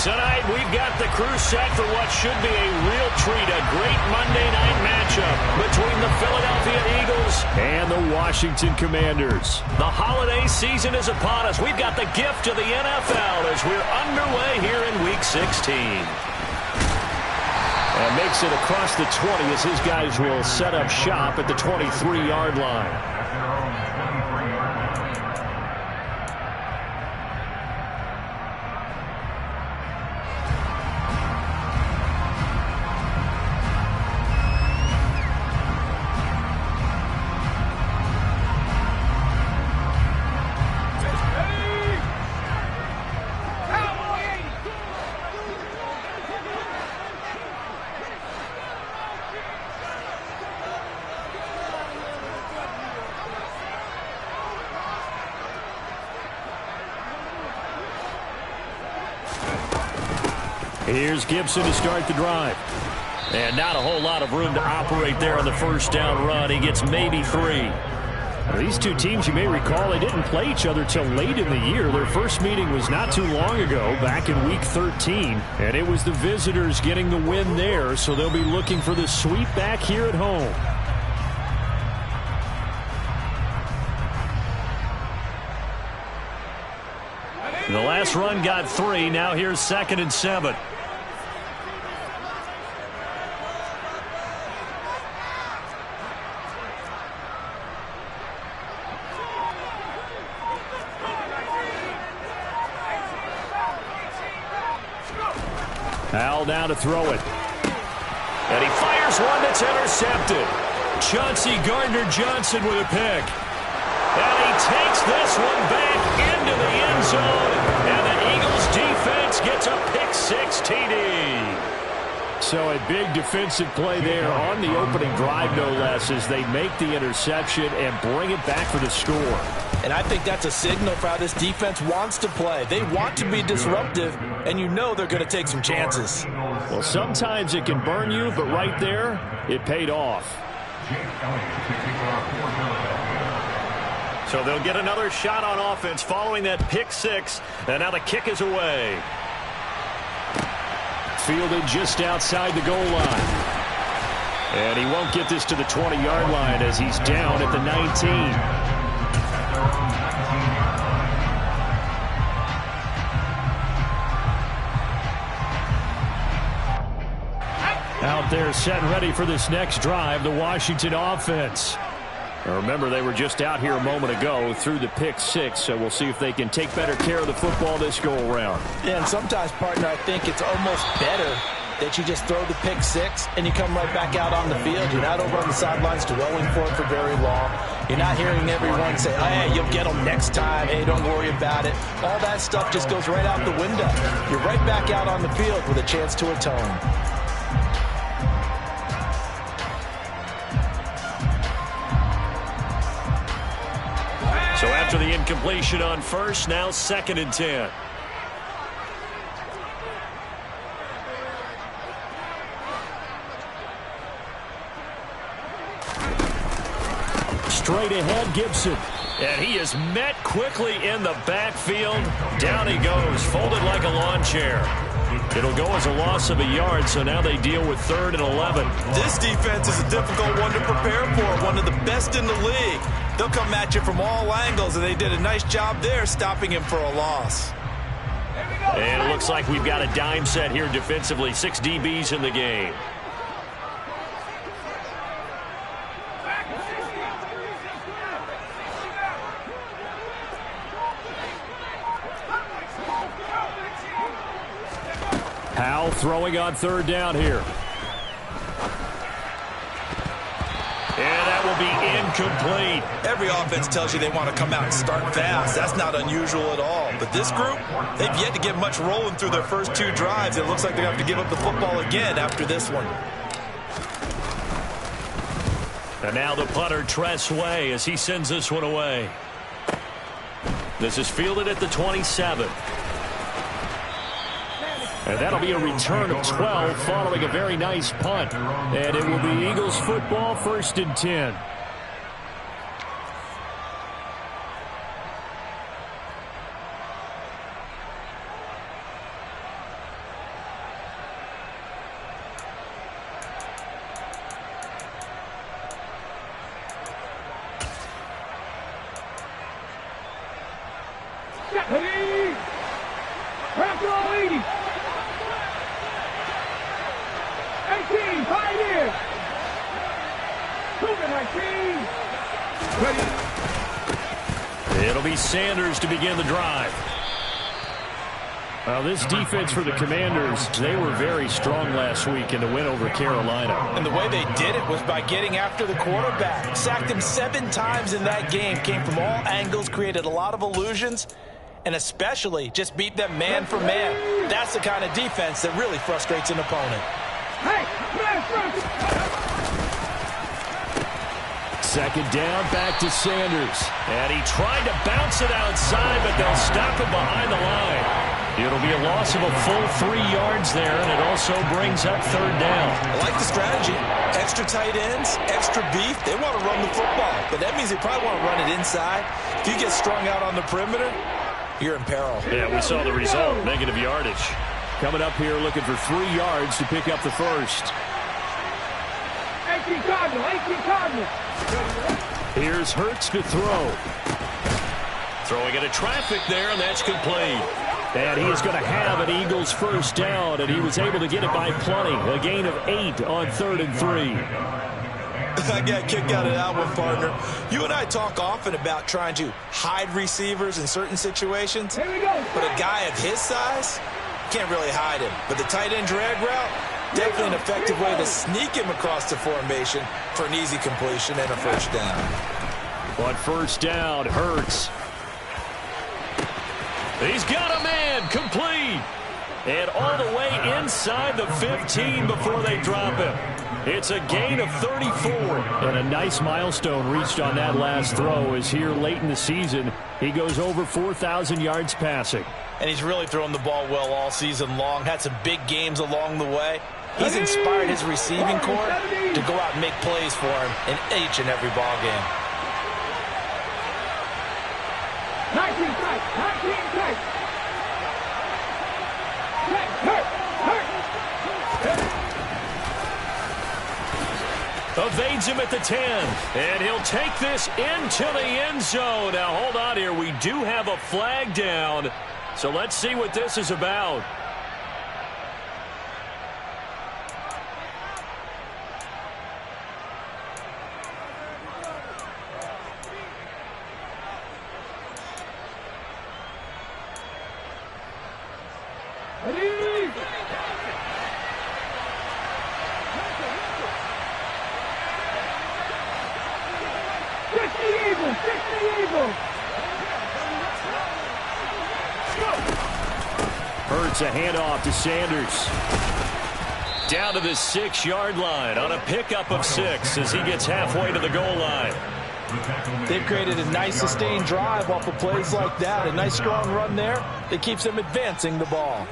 Tonight, we've got the crew set for what should be a real treat, a great Monday night matchup between the Philadelphia Eagles and the Washington Commanders. The holiday season is upon us. We've got the gift of the NFL as we're underway here in Week 16. And makes it across the 20 as his guys will set up shop at the 23-yard line. Here's Gibson to start the drive. And not a whole lot of room to operate there on the first down run. He gets maybe 3. Now, these two teams, you may recall, they didn't play each other till late in the year. Their first meeting was not too long ago, back in Week 13. And it was the visitors getting the win there, so they'll be looking for the sweep back here at home. The last run got 3. Now here's 2nd and 7. Al now to throw it. And he fires one that's intercepted. Chauncey Gardner-Johnson with a pick. And he takes this one back into the end zone. And the Eagles defense gets a pick-6 TD. So a big defensive play there on the opening drive, no less, as they make the interception and bring it back for the score. And I think that's a signal for how this defense wants to play. They want to be disruptive, and you know they're going to take some chances. Well, sometimes it can burn you, but right there, it paid off. So they'll get another shot on offense following that pick-6, and now the kick is away. Fielded just outside the goal line. And he won't get this to the 20-yard line as he's down at the 19. Out there set and ready for this next drive, the Washington offense. Now remember, they were just out here a moment ago through the pick-6, so we'll see if they can take better care of the football this go-around. Yeah, and sometimes, partner, I think it's almost better that you just throw the pick-6 and you come right back out on the field. You're not over on the sidelines dwelling for it for very long. You're not hearing everyone say, oh, hey, you'll get them next time. Hey, don't worry about it. All that stuff just goes right out the window. You're right back out on the field with a chance to atone. So after the incompletion on first, now 2nd and 10. Straight ahead, Gibson. And he is met quickly in the backfield. Down he goes, folded like a lawn chair. It'll go as a loss of a yard, so now they deal with 3rd and 11. This defense is a difficult one to prepare for, one of the best in the league. They'll come at you from all angles, and they did a nice job there stopping him for a loss. And it looks like we've got a dime set here defensively. 6 DBs in the game. Howell throwing on 3rd down here. And that will be incomplete. Every offense tells you they want to come out and start fast. That's not unusual at all. But this group, they've yet to get much rolling through their first 2 drives. It looks like they have to give up the football again after this one. And now the punter, Tress Way, as he sends this one away. This is fielded at the 27. And that'll be a return of 12 following a very nice punt. And it will be Eagles football, 1st and 10. It'll be Sanders to begin the drive. Well, this defense for the Commanders, they were very strong last week in the win over Carolina. And the way they did it was by getting after the quarterback. Sacked him 7 times in that game. Came from all angles, created a lot of illusions, and especially just beat them man for man. That's the kind of defense that really frustrates an opponent. Second down, back to Sanders. And he tried to bounce it outside, but they'll stop him behind the line. It'll be a loss of a full 3 yards there, and it also brings up third down. I like the strategy. Extra tight ends, extra beef. They want to run the football, but that means they probably want to run it inside. If you get strung out on the perimeter, you're in peril. Yeah, we saw the result, negative yardage. Coming up here looking for 3 yards to pick up the first. 18 Cardinal. Here's Hurts to throw. Throwing into traffic there, and that's complete. And he is going to have an Eagles first down, and he was able to get it by plenty. A gain of 8 on 3rd and 3. I got a kick out of that one, partner. You and I talk often about trying to hide receivers in certain situations. Here we go. But a guy of his size, can't really hide him. But the tight end drag route, definitely an effective way to sneak him across the formation for an easy completion and a first down. On first down, Hurts. He's got a man, complete. And all the way inside the 15 before they drop him. It's a gain of 34. And a nice milestone reached on that last throw as here late in the season, he goes over 4,000 yards passing. And he's really thrown the ball well all season long. Had some big games along the way. He's inspired his receiving corps to go out and make plays for him in each and every ball game. 19 tight. Evades him at the 10. And he'll take this into the end zone. Now, hold on here. We do have a flag down. So let's see what this is about. Hurts a handoff to Sanders. Down to the 6-yard line on a pickup of 6 as he gets halfway to the goal line. They've created a nice sustained drive off of plays like that. A nice strong run there that keeps them advancing the ball.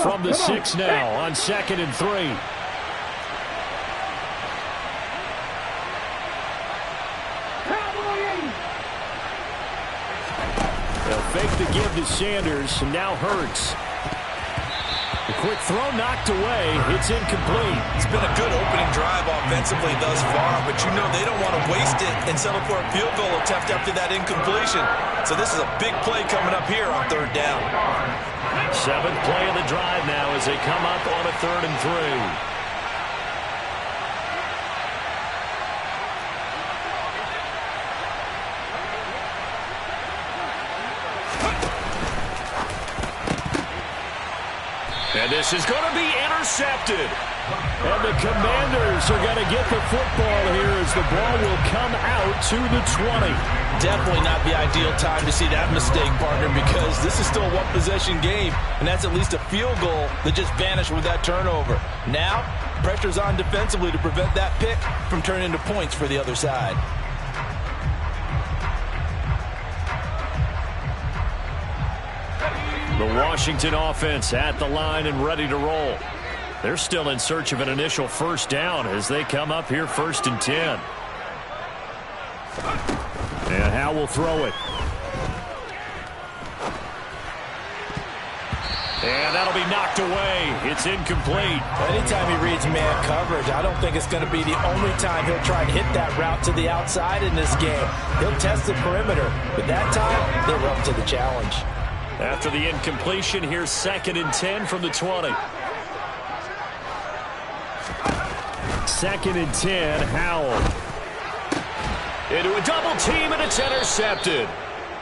From the 6 now on 2nd and 3. They'll fake the give to Sanders, and now Hurts. The quick throw knocked away. It's incomplete. It's been a good opening drive offensively thus far, but you know they don't want to waste it and settle for a field goal attempt after that incompletion. So this is a big play coming up here on 3rd down. 7th play of the drive now as they come up on a 3rd and 3. And this is going to be intercepted. And the Commanders are going to get the football here as the ball will come out to the 20. Definitely not the ideal time to see that mistake, partner, because this is still a one-possession game, and that's at least a field goal that just vanished with that turnover. Now, pressure's on defensively to prevent that pick from turning into points for the other side. The Washington offense at the line and ready to roll. They're still in search of an initial first down as they come up here 1st and 10. And Howe will throw it. And that'll be knocked away. It's incomplete. Anytime he reads man coverage, I don't think it's going to be the only time he'll try and hit that route to the outside in this game. He'll test the perimeter, but that time, they were up to the challenge. After the incompletion, here's 2nd and 10 from the 20. 2nd and 10, Howell. Into a double team, and it's intercepted.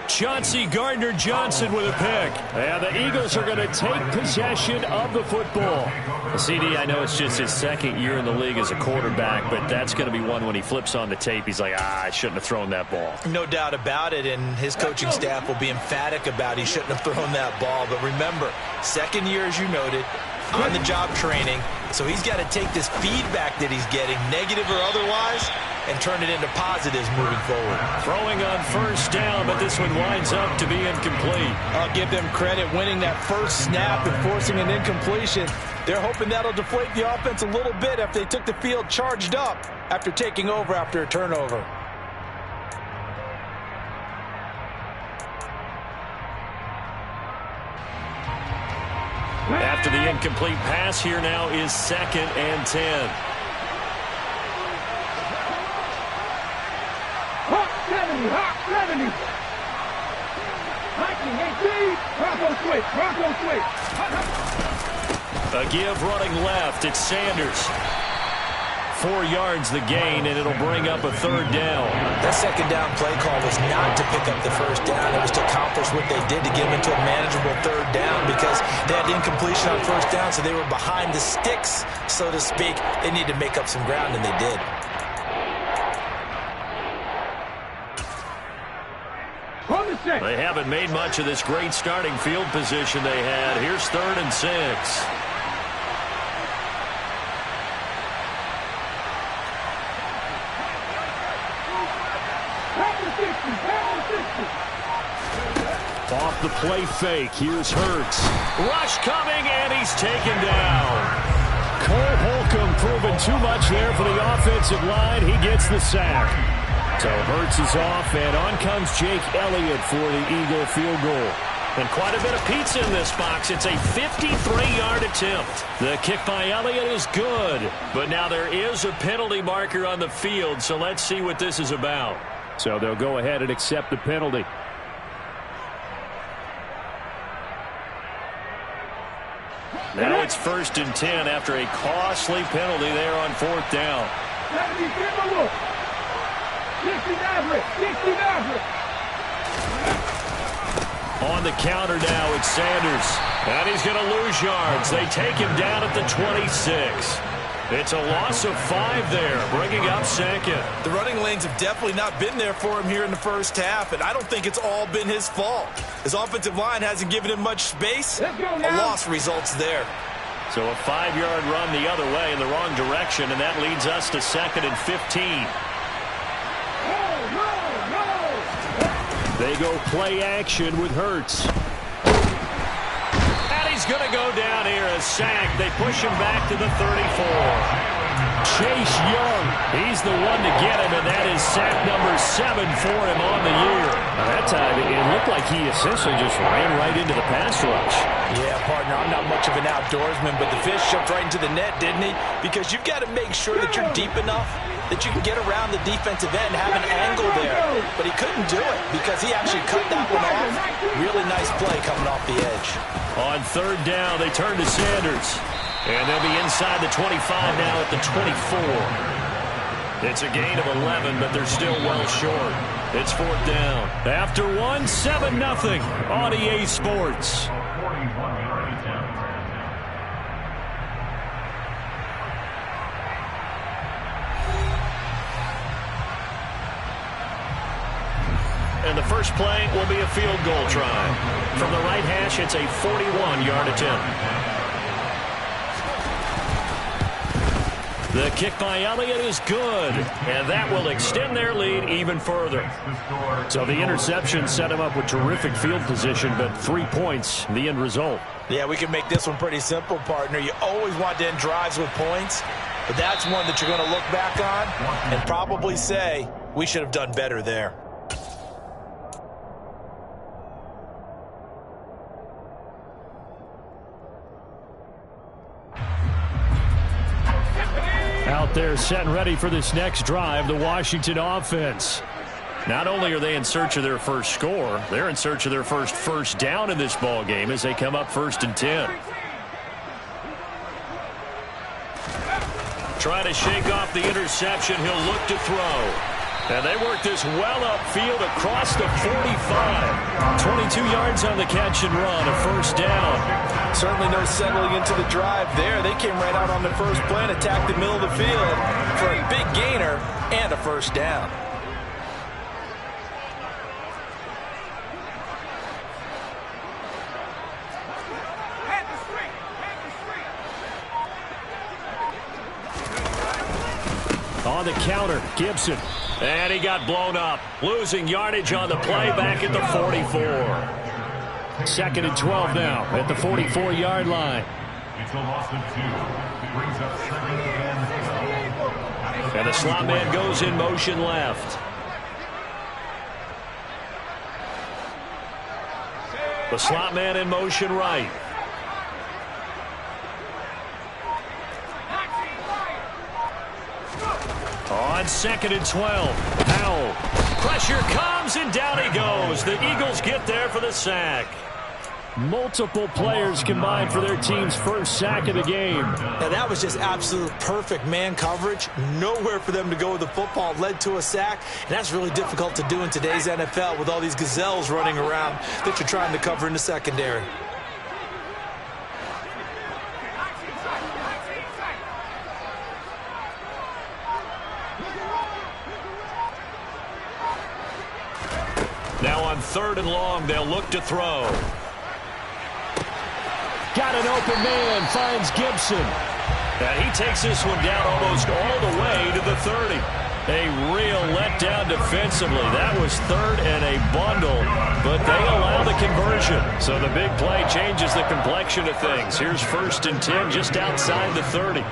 Chauncey Gardner-Johnson with a pick. And the Eagles are going to take possession of the football. CD, I know it's just his 2nd year in the league as a quarterback, but that's going to be one when he flips on the tape. He's like, I shouldn't have thrown that ball. No doubt about it, and his coaching staff will be emphatic about he shouldn't have thrown that ball. But remember, 2nd year, as you noted, on-the-job training. So he's got to take this feedback that he's getting, negative or otherwise, and turn it into positives moving forward. Throwing on 1st down, but this one winds up to be incomplete. I'll give them credit winning that first snap and forcing an incompletion. They're hoping that'll deflate the offense a little bit if they took the field charged up after taking over after a turnover. After the incomplete pass, here now is 2nd and 10. Hot 70, hot 70. 19, 18, Bronco switch. A give running left, it's Sanders. 4 yards the gain, and it'll bring up a 3rd down. That 2nd down play call was not to pick up the 1st down. It was to accomplish what they did to get them into a manageable 3rd down because they had incompletion on 1st down, so they were behind the sticks, so to speak. They needed to make up some ground, and they did. They haven't made much of this great starting field position they had. Here's 3rd and 6. Off the play fake, here's Hurts. Rush coming, and he's taken down. Cole Holcomb proving too much there for the offensive line. He gets the sack. So Hurts is off, and on comes Jake Elliott for the Eagle field goal. And quite a bit of pizza in this box. It's a 53-yard attempt. The kick by Elliott is good, but now there is a penalty marker on the field, so let's see what this is about. So they'll go ahead and accept the penalty. Now it's 1st and 10 after a costly penalty there on 4th down. 60. On the counter now, it's Sanders. And he's going to lose yards. They take him down at the 26. It's a loss of 5 there, bringing up 2nd. The running lanes have definitely not been there for him here in the 1st half, and I don't think it's all been his fault. His offensive line hasn't given him much space. A loss results there. So a 5-yard run the other way in the wrong direction, and that leads us to 2nd and 15. They go play action with Hurts. And he's going to go down here, a sack. They push him back to the 34. Chase Young, he's the one to get him, and that is sack number 7 for him on the year. Now that time, it looked like he essentially just ran right into the pass rush. Yeah, partner, I'm not much of an outdoorsman, but the fish jumped right into the net, didn't he? Because you've got to make sure that you're deep enough that you can get around the defensive end and have an angle there. But he couldn't do it because he actually cut that one off. Really nice play coming off the edge. On 3rd down, they turn to Sanders. And they'll be inside the 25 now at the 24. It's a gain of 11, but they're still well short. It's 4th down. After 1, 7-0 on EA Sports. And the first play will be a field goal try. From the right hash, it's a 41-yard attempt. The kick by Elliott is good, and that will extend their lead even further. So the interception set him up with terrific field position, but 3 points, the end result. Yeah, we can make this one pretty simple, partner. You always want to end drives with points, but that's one that you're going to look back on and probably say, we should have done better there. Out there set and ready for this next drive, the Washington offense. Not only are they in search of their first score, they're in search of their first down in this ball game as they come up 1st and 10. Trying to shake off the interception. He'll look to throw. And they work this well upfield across the 45. 22 yards on the catch and run, a 1st down. Certainly no settling into the drive there. They came right out on the first play and attacked the middle of the field for a big gainer and a 1st down. On the counter, Gibson. And he got blown up. Losing yardage on the play back at the 44. 2nd and 12 now at the 44-yard line. And the slot man goes in motion left. The slot man in motion right. On 2nd and 12, Powell. Pressure comes, and down he goes. The Eagles get there for the sack. Multiple players combined for their team's first sack of the game. Now that was just absolute perfect man coverage. Nowhere for them to go with the football. Led to a sack, and that's really difficult to do in today's NFL with all these gazelles running around that you're trying to cover in the secondary. Now on 3rd and long, they'll look to throw. Got an open man, finds Gibson. And he takes this one down almost all the way to the 30. A real letdown defensively. That was 3rd and a bundle, but they allow the conversion. So the big play changes the complexion of things. Here's 1st and 10 just outside the 30.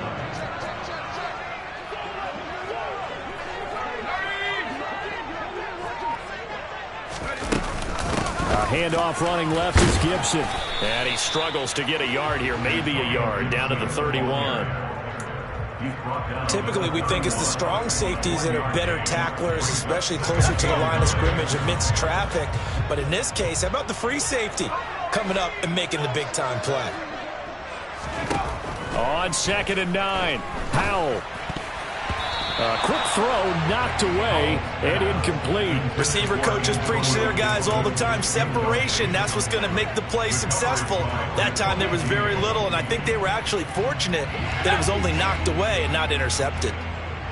Handoff running left is Gibson. And he struggles to get a yard here, maybe a yard, down to the 31. Typically, we think it's the strong safeties that are better tacklers, especially closer to the line of scrimmage amidst traffic. But in this case, how about the free safety coming up and making the big-time play? On 2nd and 9, Powell. A quick throw knocked away and incomplete. Receiver coaches preach to their guys all the time. Separation, that's what's going to make the play successful. That time there was very little, and I think they were actually fortunate that it was only knocked away and not intercepted.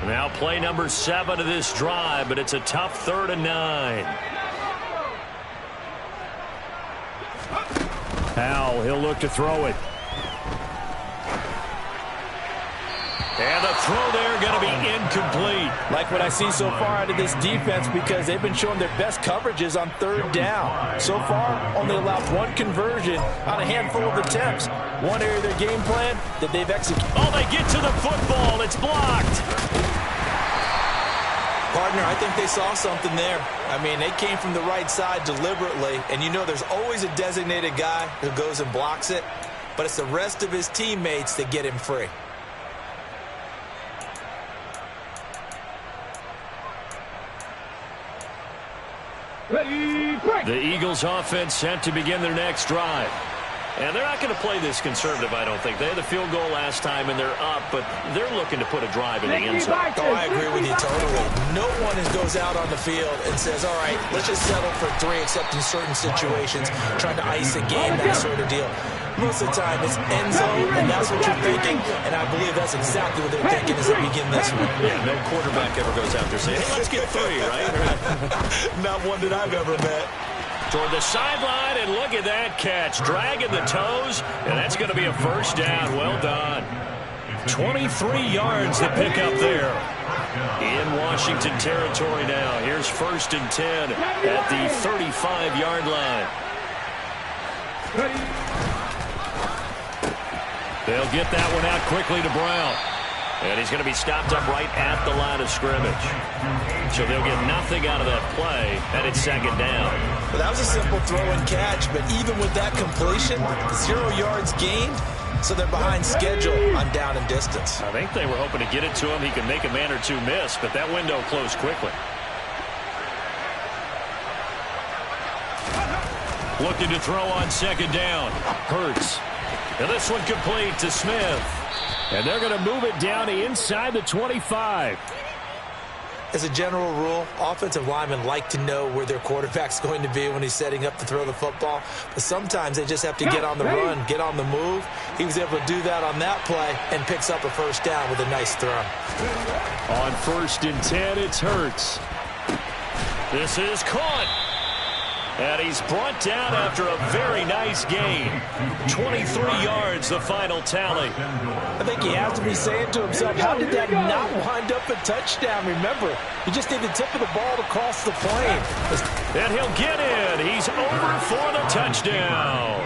Now play number 7 of this drive, but it's a tough 3rd and 9. Powell, he'll look to throw it. And the throw there going to be incomplete. Like what I see so far out of this defense, because they've been showing their best coverages on 3rd down. So far, only allowed 1 conversion on a handful of attempts. One area of their game plan that they've executed. Oh, they get to the football. It's blocked. Partner, I think they saw something there. I mean, they came from the right side deliberately, and you know there's always a designated guy who goes and blocks it, but it's the rest of his teammates that get him free. The Eagles offense set to begin their next drive. And they're not going to play this conservative, I don't think. They had the field goal last time, and they're up, but they're looking to put a drive in the end zone. Oh, I agree with you totally. No one goes out on the field and says, all right, let's just settle for 3, except in certain situations, trying to ice a game, that sort of deal. Most of the time, it's end zone, and that's what you're thinking, and I believe that's exactly what they're thinking as they begin this one. Yeah, no quarterback ever goes out there saying, hey, let's get 3, right? Not one that I've ever met. Toward the sideline, and look at that catch. Dragging the toes, and that's going to be a 1st down. Well done. 23 yards to pick up there. In Washington territory now. Here's 1st and 10 at the 35-yard line. They'll get that one out quickly to Brown. And he's going to be stopped up right at the line of scrimmage. So they'll get nothing out of that play, and it's 2nd down. Well, that was a simple throw and catch, but even with that completion, 0 yards gained, so they're behind schedule on down and distance. I think they were hoping to get it to him. He could make a man or two miss, but that window closed quickly. Looking to throw on second down. Hurts. And this one complete to Smith. And they're going to move it down to inside the 25. As a general rule, offensive linemen like to know where their quarterback's going to be when he's setting up to throw the football. But sometimes they just have to get on the run, get on the move. He was able to do that on that play and picks up a first down with a nice throw. On 1st and 10, it's Hurts. This is caught. And he's brought down after a very nice gain. 23 yards, the final tally. I think he has to be saying to himself, how did that not wind up a touchdown? Remember, you just need the tip of the ball to cross the plane. And he'll get in. He's over for the touchdown.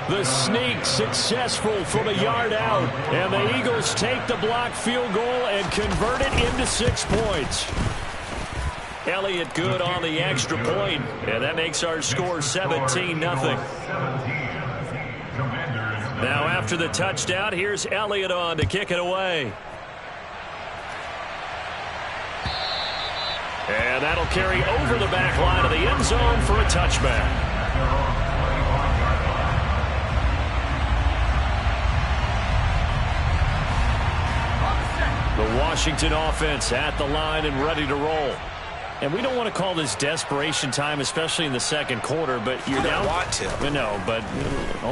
The sneak successful from a yard out. And the Eagles take the blocked field goal and convert it into 6 points. Elliott good on the extra point, and that makes our score 17-0. Now after the touchdown, here's Elliott on to kick it away. And that'll carry over the back line of the end zone for a touchback. The Washington offense at the line and ready to roll. And we don't want to call this desperation time, especially in the second quarter, but you're down. Want to. No, but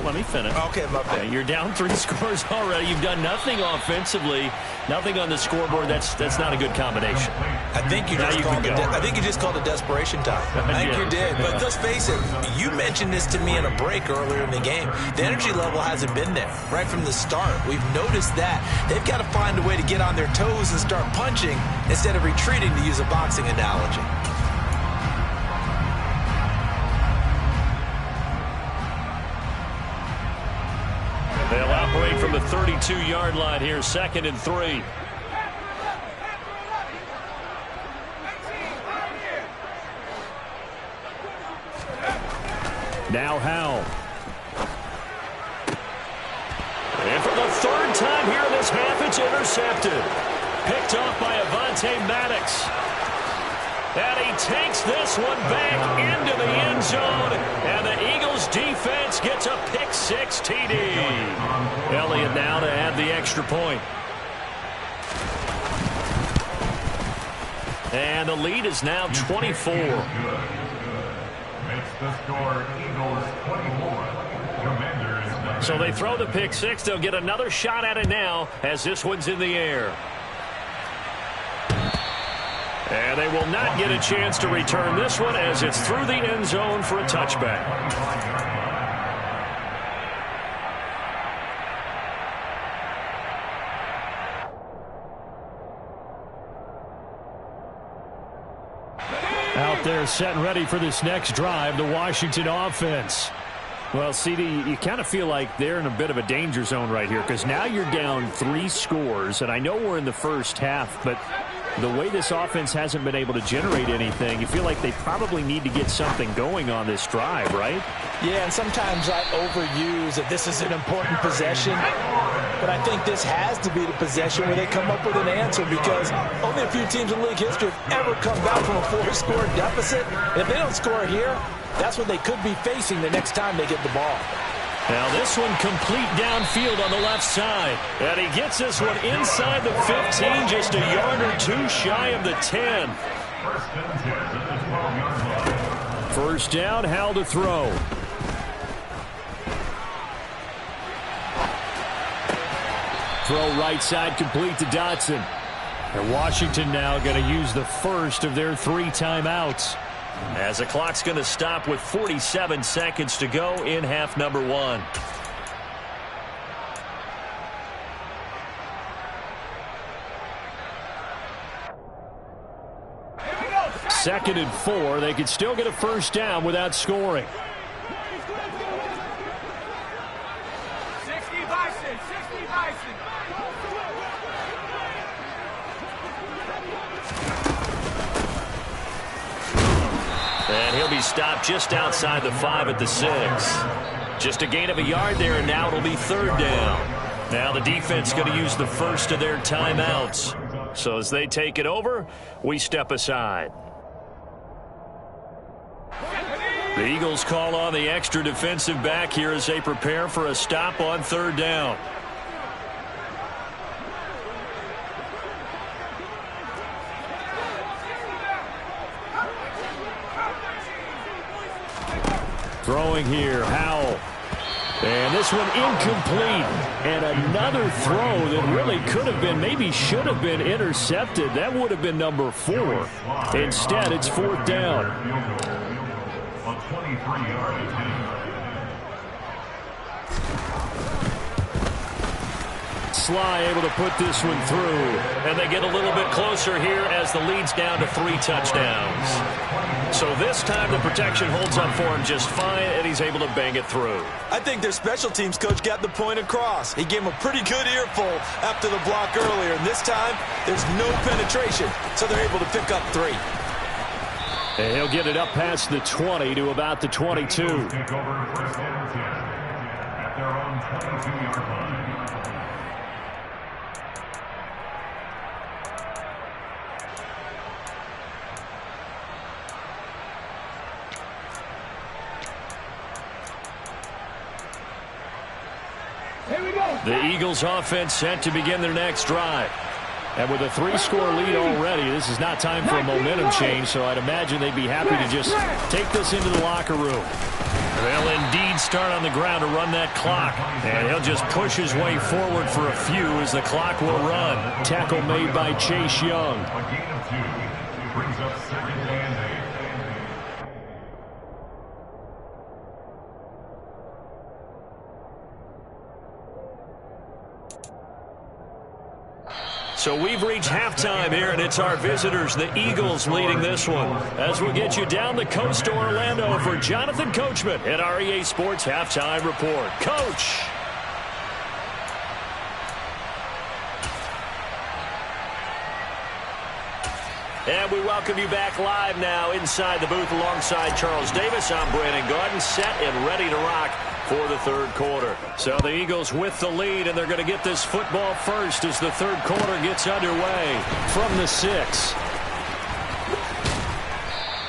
let me finish. Okay, my bad. You're down 3 scores already. You've done nothing offensively, nothing on the scoreboard. That's not a good combination. I think you just called it desperation time. I think you did. But let's face it, you mentioned this to me in a break earlier in the game. The energy level hasn't been there right from the start. We've noticed that. They've got to find a way to get on their toes and start punching instead of retreating, to use a boxing analogy. They'll operate from the 32-yard line here, 2nd and 3. Now Howell. And for the 3rd time here in this half, it's intercepted. Picked off by Avonte Maddox. And he takes this one back into the end zone. And the Eagles defense gets a pick-6 TD. Elliott now to add the extra point. And the lead is now 24. Makes the score Eagles 24. Commanders. So they throw the pick-6. They'll get another shot at it now as this one's in the air. And they will not get a chance to return this one as it's through the end zone for a touchback. Out there set and ready for this next drive, the Washington offense. Well, CD, you kind of feel like they're in a bit of a danger zone right here because now you're down 3 scores, and I know we're in the first half, but the way this offense hasn't been able to generate anything, you feel like they probably need to get something going on this drive, right? Yeah, and sometimes I overuse that this is an important possession, but I think this has to be the possession where they come up with an answer because only a few teams in league history have ever come back from a 4-score deficit. And if they don't score here, that's what they could be facing the next time they get the ball. Now this one complete downfield on the left side. And he gets this one inside the 15, just a yard or 2 shy of the 10. First down, Howell to throw. Throw right side complete to Dotson. And Washington now going to use the first of their 3 timeouts. As the clock's going to stop with 47 seconds to go in half number 1. Second and 4. They could still get a first down without scoring. 60 Bison, 60 Bison. And he'll be stopped just outside the 5 at the 6. Just a gain of a yard there, and now it'll be 3rd down. Now the defense going to use the first of their timeouts. So as they take it over, we step aside. The Eagles call on the extra defensive back here as they prepare for a stop on third down. Throwing here, Howell. And this one incomplete. And another throw that really could have been, maybe should have been intercepted. That would have been number 4. Instead, it's fourth down. A 23-yard attempt. Sly able to put this one through. And they get a little bit closer here as the lead's down to 3 touchdowns. So this time the protection holds up for him just fine, and he's able to bang it through. I think their special teams coach got the point across. He gave him a pretty good earful after the block earlier. And this time, there's no penetration, so they're able to pick up 3. And he'll get it up past the 20 to about the 22. Take over first and 10 at their own 22-yard line. The Eagles offense set to begin their next drive. And with a 3-score lead already, this is not time for a momentum change, so I'd imagine they'd be happy to just take this into the locker room. They'll indeed start on the ground to run that clock. And he'll just push his way forward for a few as the clock will run. Tackle made by Chase Young. A gain of 2 brings up 2nd and 8. So we've reached halftime here, and it's our visitors, the Eagles, leading this one. As we'll get you down the coast to Orlando for Jonathan Coachman at REA Sports Halftime Report. Coach! And we welcome you back live now inside the booth alongside Charles Davis. I'm Brandon Garden, set and ready to rock for the third quarter. So the Eagles with the lead, and they're going to get this football first as the third quarter gets underway from the 6.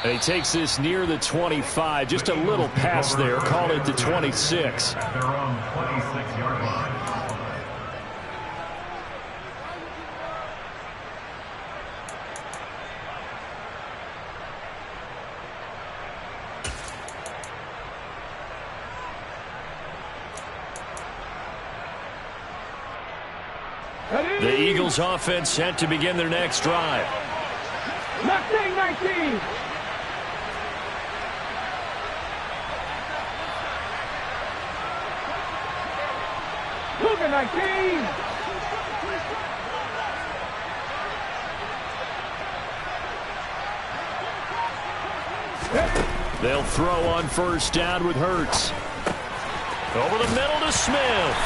And he takes this near the 25, just a little pass there, call it the 26. At their own 26-yard line. The Eagles offense set to begin their next drive. 19. Luka 19. They'll throw on first down with Hurts. Over the middle to Smith.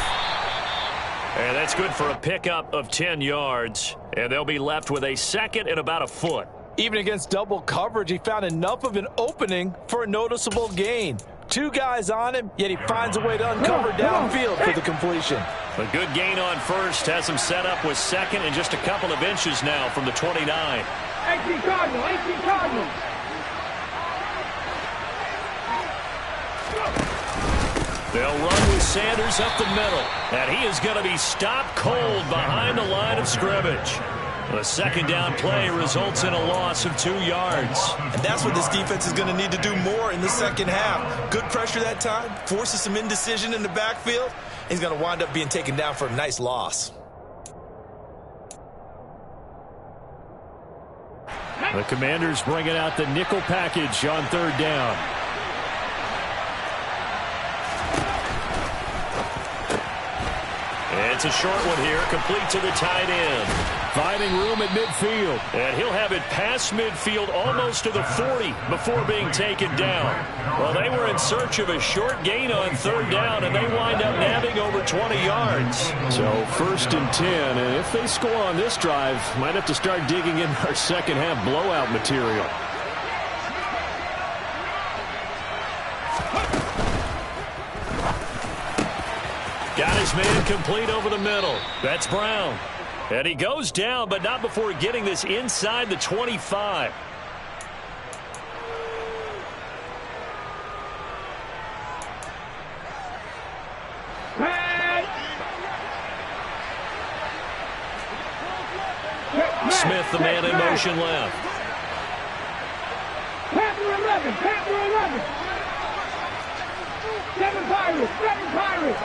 And that's good for a pickup of 10 yards. And they'll be left with a second and about a foot. Even against double coverage, he found enough of an opening for a noticeable gain. 2 guys on him, yet he finds a way to uncover downfield for the completion. A good gain on first has him set up with second and just a couple of inches now from the 29. 18 Cardinals. They'll run with Sanders up the middle. And he is going to be stopped cold behind the line of scrimmage. The second down play results in a loss of 2 yards. And that's what this defense is going to need to do more in the second half. Good pressure that time, forces some indecision in the backfield. He's going to wind up being taken down for a nice loss. The Commanders bringing out the nickel package on third down. It's a short one here, complete to the tight end. Finding room at midfield. And he'll have it past midfield almost to the 40 before being taken down. Well, they were in search of a short gain on third down, and they wind up nabbing over 20 yards. So first and 10, and if they score on this drive, might have to start digging in our second half blowout material. Got his man complete over the middle. That's Brown. And he goes down, but not before getting this inside the 25. with the man in motion left. Panther 11, Panther 11. 7 Pirates, 7 Pirates.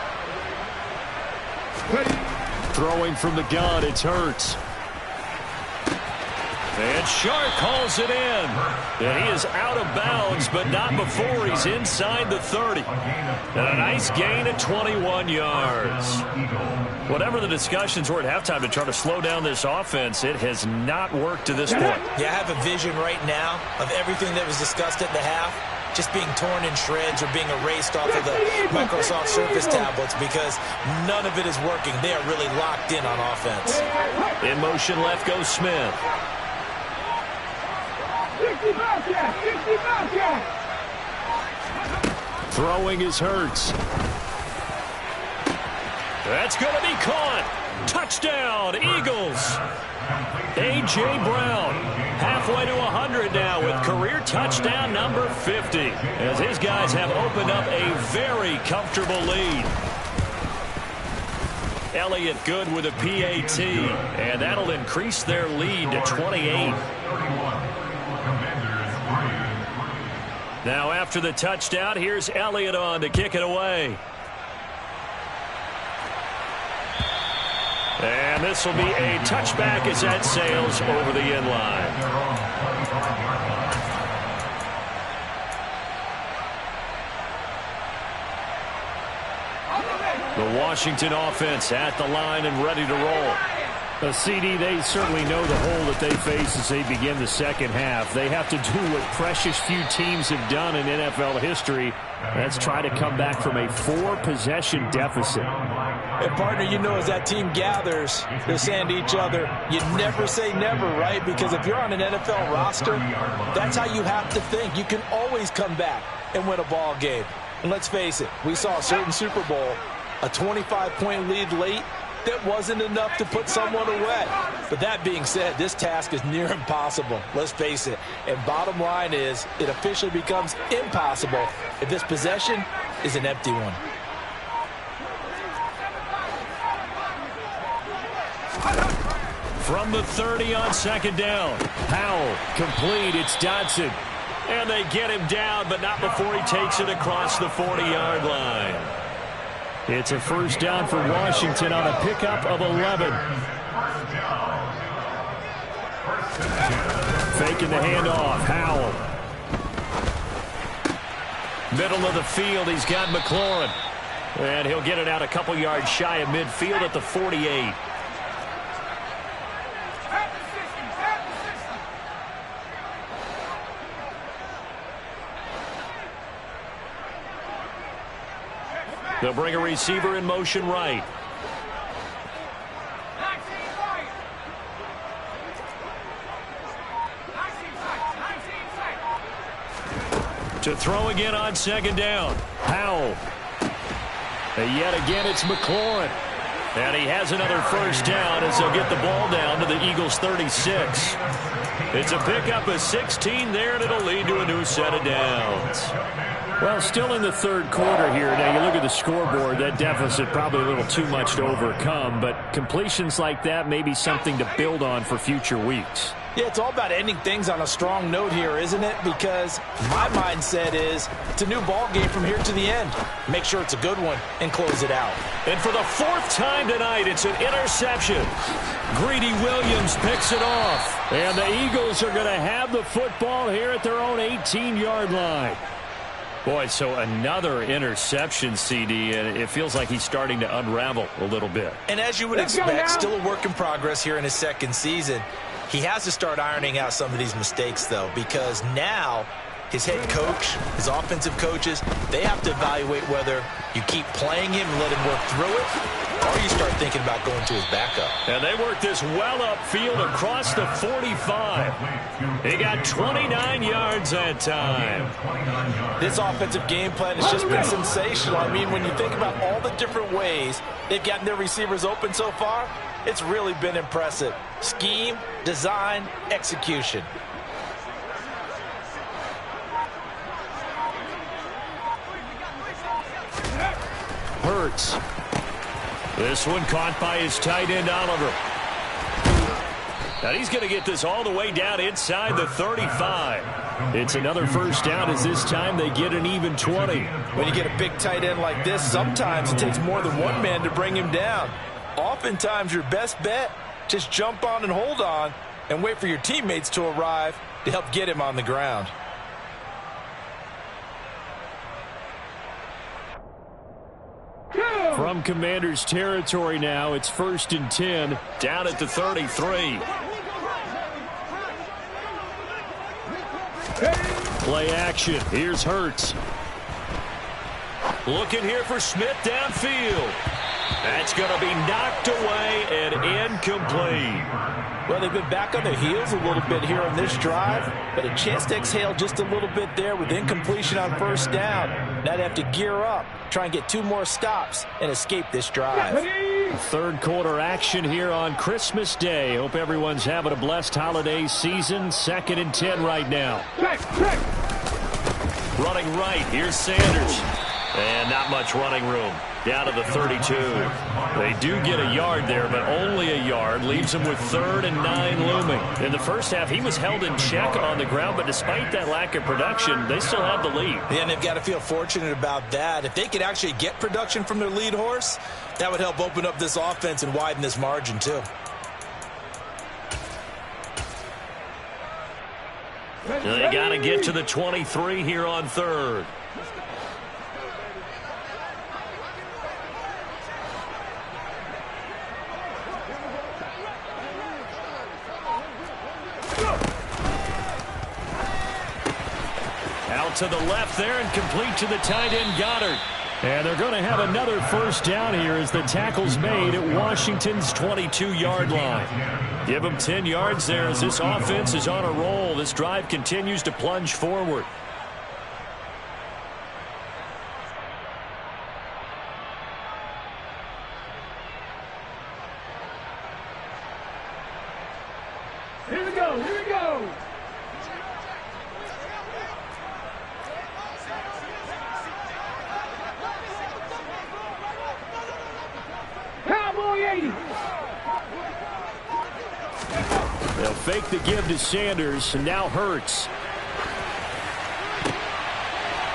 Throwing from the gun, it's Hurts. And Shark calls it in. And he is out of bounds, but not before he's inside the 30. And a nice gain at 21 yards. Whatever the discussions were at halftime to try to slow down this offense, it has not worked to this point. Yeah, I have a vision right now of everything that was discussed at the half just being torn in shreds or being erased off of the Microsoft Surface tablets because none of it is working. They are really locked in on offense. In motion left goes Smith. 60 Bobcat, 60 Bobcat. Throwing is Hurts. That's going to be caught. Touchdown, Eagles. A.J. Brown halfway to 100 now with career touchdown number 50 as his guys have opened up a very comfortable lead. Elliott good with a PAT, and that'll increase their lead to 28. Now after the touchdown, here's Elliott on to kick it away. And this will be a touchback as that sails over the end line. The Washington offense at the line and ready to roll. A CD, they certainly know the hole that they face as they begin the second half. They have to do what precious few teams have done in NFL history. That's try to come back from a 4-possession deficit. And partner, you know, as that team gathers, they're saying to each other, you never say never, right? Because if you're on an NFL roster, that's how you have to think. You can always come back and win a ball game. And let's face it, we saw a certain Super Bowl, a 25-point lead late, that wasn't enough to put someone away. But that being said, this task is near impossible. Let's face it. And bottom line is, it officially becomes impossible if this possession is an empty one. From the 30 on second down. Powell, complete, it's Dodson. And they get him down, but not before he takes it across the 40-yard line. It's a first down for Washington on a pickup of 11. Faking the handoff. Howell. Middle of the field, he's got McLaurin. And he'll get it out a couple yards shy of midfield at the 48. They'll bring a receiver in motion right. To throw again on second down. Powell. And yet again, it's McLaurin. And he has another first down as they'll get the ball down to the Eagles' 36. It's a pickup of 16 there, and it'll lead to a new set of downs. Well, still in the third quarter here. Now, you look at the scoreboard, that deficit probably a little too much to overcome, but completions like that may be something to build on for future weeks. Yeah, it's all about ending things on a strong note here, isn't it? Because my mindset is it's a new ball game from here to the end. Make sure it's a good one and close it out. And for the 4th time tonight, it's an interception. Greedy Williams picks it off. And the Eagles are going to have the football here at their own 18-yard line. Boy, so another interception, CD, and it feels like he's starting to unravel a little bit. And as you would expect, still a work in progress here in his second season. He has to start ironing out some of these mistakes, though, because now his head coach, his offensive coaches, they have to evaluate whether you keep playing him and let him work through it, or you start thinking about going to his backup. And they work this well upfield across the 45. He got 29 yards that time. This offensive game plan has just been sensational. I mean, when you think about all the different ways they've gotten their receivers open so far, it's really been impressive. Scheme, design, execution. Hurts. This one caught by his tight end, Oliver. And he's going to get this all the way down inside the 35. It's another first down as this time they get an even 20. When you get a big tight end like this, sometimes it takes more than one man to bring him down. Oftentimes your best bet, just jump on and hold on and wait for your teammates to arrive to help get him on the ground. From Commanders territory now, it's 1st and 10. Down at the 33. Play action. Here's Hurts. Looking here for Smith downfield. That's going to be knocked away and incomplete. Well, they've been back on their heels a little bit here on this drive, but a chance to exhale just a little bit there with incompletion on first down. Now they have to gear up, try and get 2 more stops, and escape this drive. Third quarter action here on Christmas Day. Hope everyone's having a blessed holiday season. 2nd and 10 right now. Running right, here's Sanders. And not much running room. Down to the 32. They do get a yard there, but only a yard. Leaves them with 3rd and 9 looming. In the first half, he was held in check on the ground, but despite that lack of production, they still have the lead. Yeah, and they've got to feel fortunate about that. If they could actually get production from their lead horse, that would help open up this offense and widen this margin, too. They got to get to the 23 here on 3rd. Out to the left there and complete to the tight end Goddard. And they're going to have another first down here as the tackle's made at Washington's 22-yard line. Give them 10 yards there as this offense is on a roll. This drive continues to plunge forward. Here we go, here we go. Cowboy 80. They'll fake the give to Sanders, and now Hurts.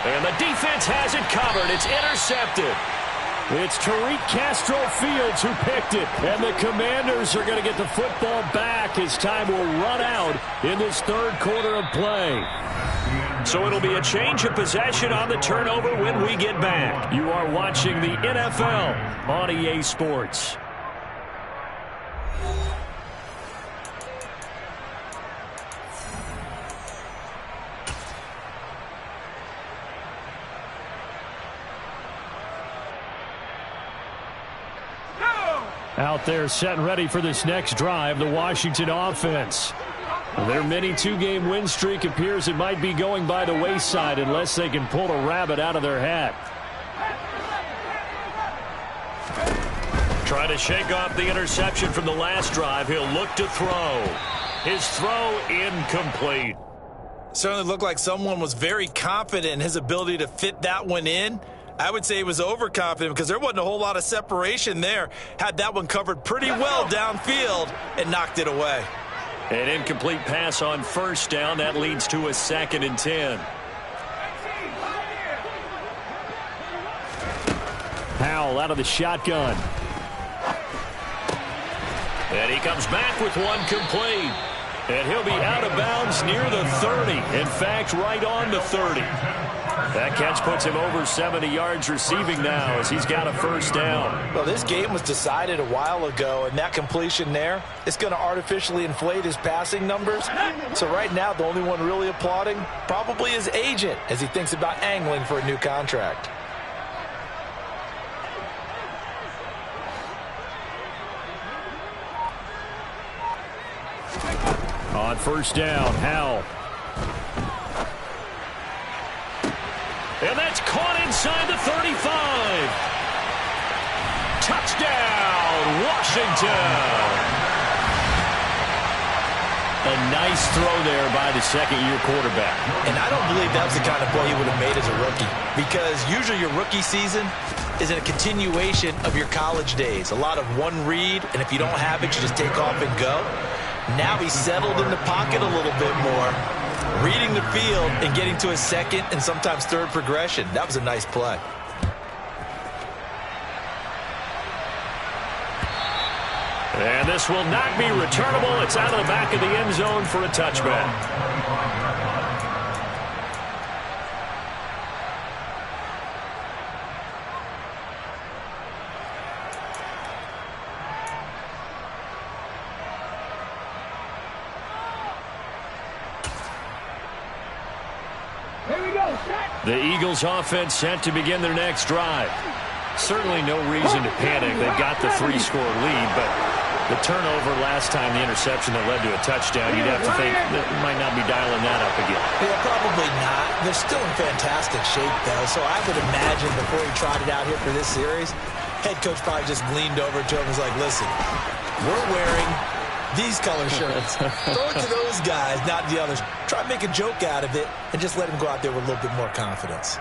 And the defense has it covered. It's intercepted. It's Tariq Castro-Fields who picked it. And the Commanders are going to get the football back as time will run out in this third quarter of play. So it'll be a change of possession on the turnover when we get back. You are watching the NFL on EA Sports. Out there set and ready for this next drive, the Washington offense. Their mini 2-game win streak appears it might be going by the wayside unless they can pull a rabbit out of their hat. Trying to shake off the interception from the last drive. He'll look to throw. His throw incomplete. Certainly looked like someone was very confident in his ability to fit that one in. I would say he was overconfident because there wasn't a whole lot of separation there. Had that one covered pretty well downfield and knocked it away. An incomplete pass on first down. That leads to a 2nd and 10. Howell out of the shotgun. And he comes back with one complete. And he'll be out of bounds near the 30. In fact, right on the 30. That catch puts him over 70 yards receiving now as he's got a first down. Well, this game was decided a while ago, and that completion there is going to artificially inflate his passing numbers. So right now, the only one really applauding probably his agent as he thinks about angling for a new contract. On first down, Howell. And that's caught inside the 35. Touchdown, Washington. A nice throw there by the second-year quarterback. And I don't believe that was the kind of play he would have made as a rookie, because usually your rookie season is a continuation of your college days. A lot of one read, and if you don't have it, you just take off and go. Now he's settled in the pocket a little bit more, reading the field and getting to his second and sometimes third progression. That was a nice play. And this will not be returnable. It's out of the back of the end zone for a touchback. The Eagles offense set to begin their next drive. Certainly no reason to panic. They've got the 3-score lead, but the turnover last time, the interception that led to a touchdown, you'd have to think that might not be dialing that up again. Yeah, probably not. They're still in fantastic shape, though, so I would imagine before he trotted out here for this series, head coach probably just leaned over to him and was like, listen, we're wearing these color shirts. Throw it to those guys, not the others. Try to make a joke out of it and just let him go out there with a little bit more confidence.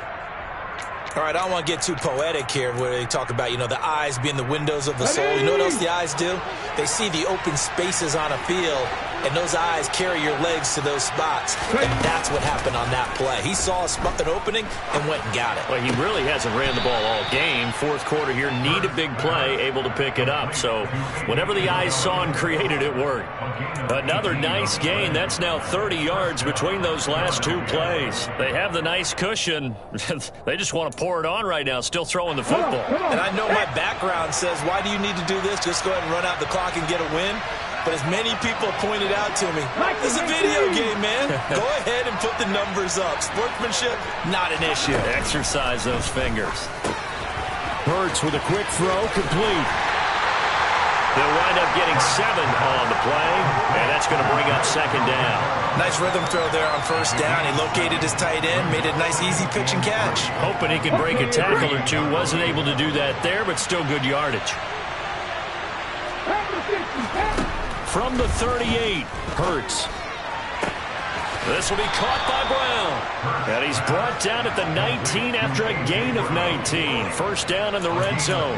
All right, I don't want to get too poetic here where they talk about, you know, the eyes being the windows of the soul. You know what else the eyes do? They see the open spaces on a field, and those eyes carry your legs to those spots. And that's what happened on that play. He saw an opening and went and got it. Well, he really hasn't ran the ball all game. Fourth quarter here, need a big play, able to pick it up. So whatever the eyes saw and created, it worked. Another nice gain. That's now 30 yards between those last two plays. They have the nice cushion. They just want to pour it on right now, still throwing the football. And I know my background says, why do you need to do this? Just go ahead and run out the clock and get a win. But as many people pointed out to me, this is a video game, man. Go ahead and put the numbers up. Sportsmanship, not an issue. Exercise those fingers. Hurts with a quick throw, complete. They'll wind up getting 7 on the play, and that's going to bring up second down. Nice rhythm throw there on first down. He located his tight end, made a nice easy pitch and catch. Hoping he could break a tackle or two. Wasn't able to do that there, but still good yardage. From the 38, Hurts. This will be caught by Brown. And he's brought down at the 19 after a gain of 19. First down in the red zone.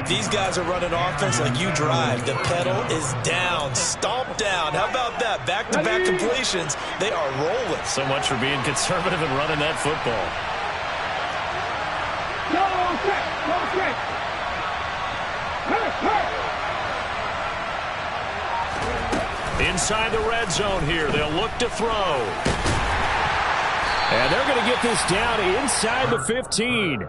These guys are running offense like you drive. The pedal is down, stomp down. How about that? Back-to-back completions. They are rolling. So much for being conservative and running that football. Inside the red zone here, they'll look to throw. And they're going to get this down inside the 15.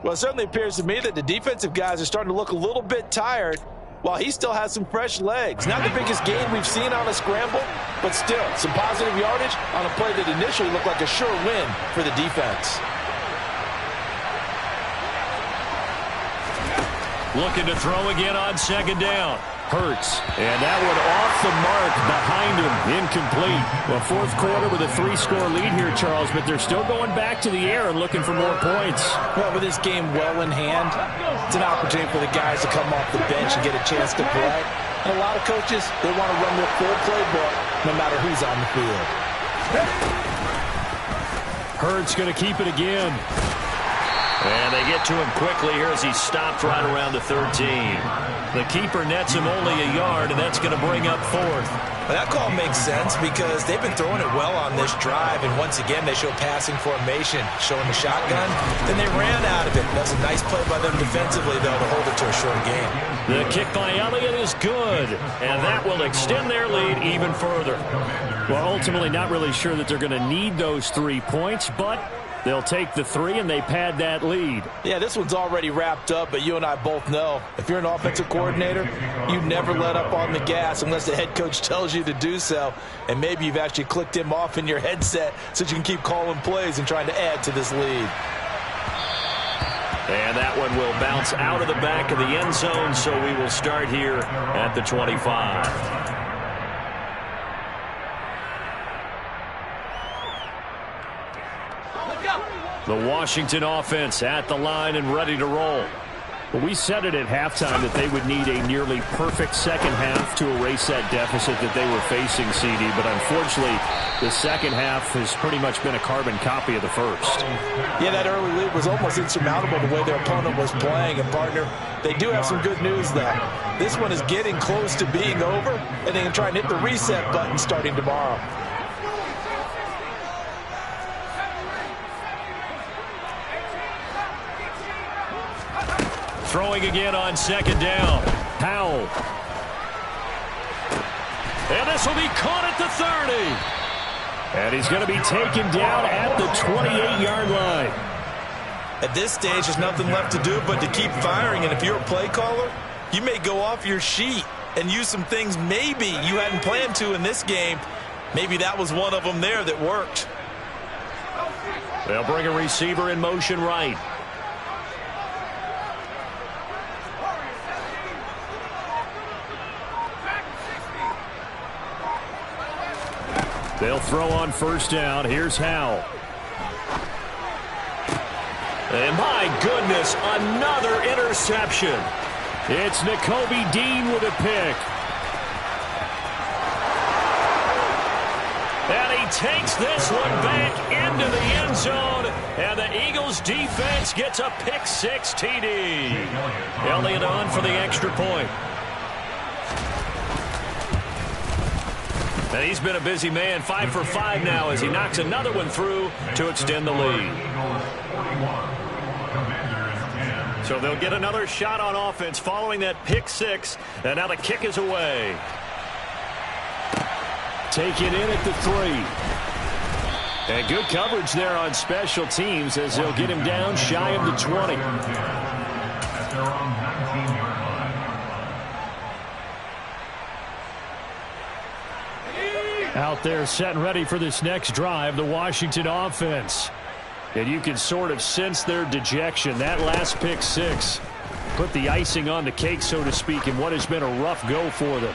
Well, it certainly appears to me that the defensive guys are starting to look a little bit tired while he still has some fresh legs. Not the biggest gain we've seen on a scramble, but still some positive yardage on a play that initially looked like a sure win for the defense. Looking to throw again on second down. Hurts. And that one off the mark behind him. Incomplete. Well, fourth quarter with a 3-score lead here, Charles, but they're still going back to the air and looking for more points. Well, with this game well in hand, it's an opportunity for the guys to come off the bench and get a chance to play. And a lot of coaches, they want to run their full playbook no matter who's on the field. Hurts going to keep it again. And they get to him quickly here as he stopped right around the 13. The keeper nets him only a yard, and that's going to bring up fourth. Well, that call makes sense because they've been throwing it well on this drive, and once again they show passing formation, showing the shotgun. Then they ran out of it. That's a nice play by them defensively, though, to hold it to a short game. The kick by Elliott is good, and that will extend their lead even further. Well, ultimately not really sure that they're going to need those 3 points, but they'll take the 3 and they pad that lead. Yeah, this one's already wrapped up, but you and I both know if you're an offensive coordinator, you never let up on the gas unless the head coach tells you to do so. And maybe you've actually clicked him off in your headset so you can keep calling plays and trying to add to this lead. And that one will bounce out of the back of the end zone, so we will start here at the 25. The Washington offense at the line and ready to roll. Well, we said it at halftime that they would need a nearly perfect second half to erase that deficit that they were facing, CD. But unfortunately, the second half has pretty much been a carbon copy of the first. Yeah, that early lead was almost insurmountable the way their opponent was playing. And, partner, they do have some good news, though. This one is getting close to being over, and they can try and hit the reset button starting tomorrow. Throwing again on second down. Powell. And this will be caught at the 30. And he's going to be taken down at the 28-yard line. At this stage, there's nothing left to do but to keep firing. And if you're a play caller, you may go off your sheet and use some things maybe you hadn't planned to in this game. Maybe that was one of them there that worked. They'll bring a receiver in motion right. They'll throw on first down. Here's Howell. And my goodness, another interception. It's Nakobe Dean with a pick. And he takes this one back into the end zone. And the Eagles defense gets a pick six TD. Elliott on for the extra point. And he's been a busy man, 5 for 5 now as he knocks another one through to extend the lead. So they'll get another shot on offense following that pick six. And now the kick is away. Take it in at the 3. And good coverage there on special teams as they'll get him down shy of the 20. At their own 19-yard line. Out there set and ready for this next drive, the Washington offense. And you can sort of sense their dejection. That last pick six put the icing on the cake, so to speak, in what has been a rough go for them.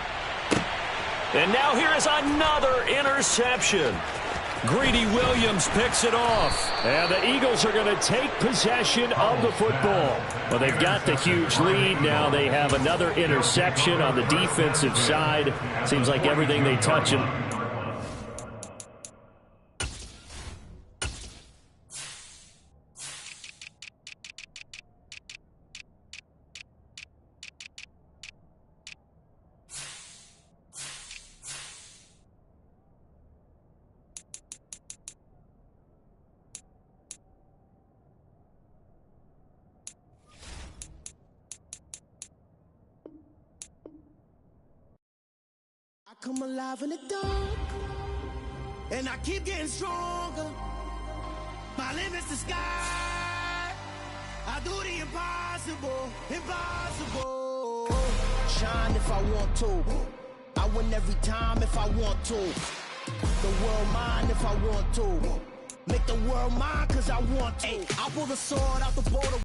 And now here is another interception. Greedy Williams picks it off. And the Eagles are going to take possession of the football. Well, they've got the huge lead. Now they have another interception on the defensive side. Seems like everything they touch and come alive in the dark, and I keep getting stronger. My limit's the sky. I do the impossible, impossible. Shine if I want to. I win every time if I want to. The world mine if I want to. Make the world mine cause I want to. I pull the sword out the border.